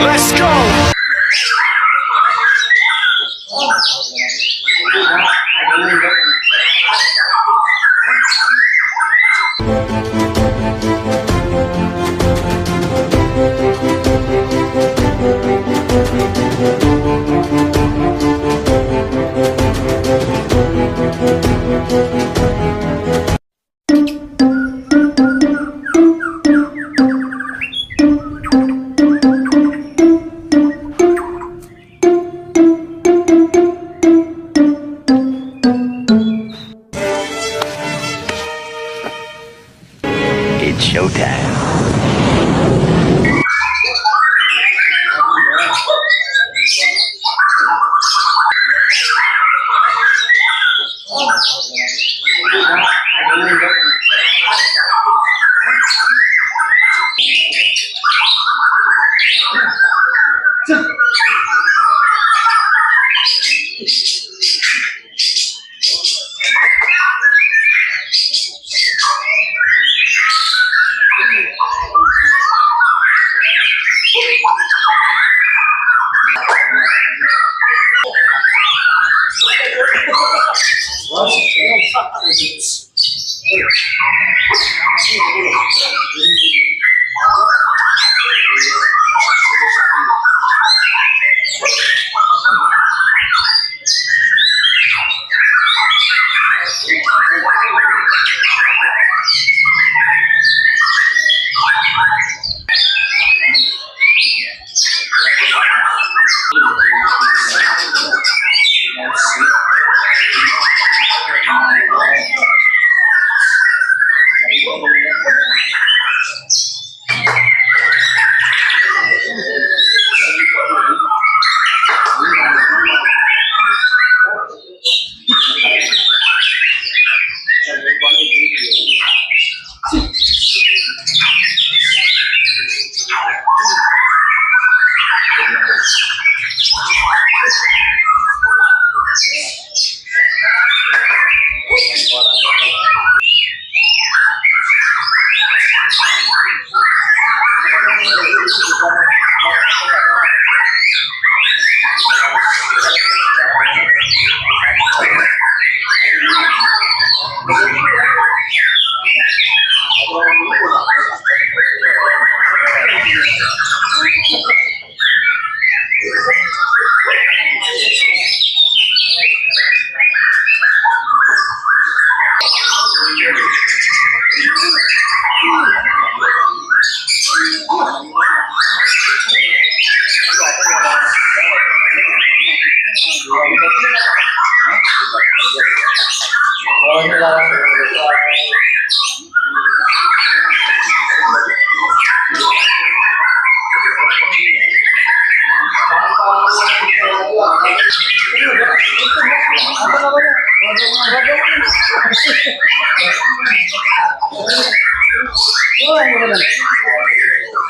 Let's go! It's showtime.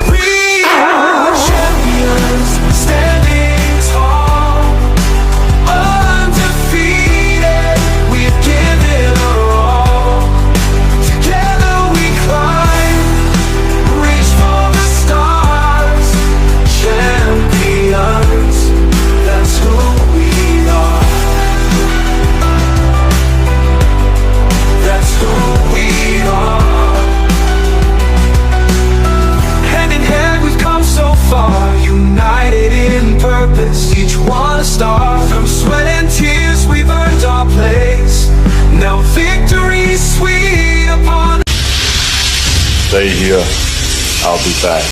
We are champions, standing tall, undefeated. We've given our all. Together we climb, reach for the stars. Champions, that's who we are. That's who we are. United in purpose, each one a star. From sweat and tears we've earned our place. Now victory sweet upon. Stay here, I'll be back.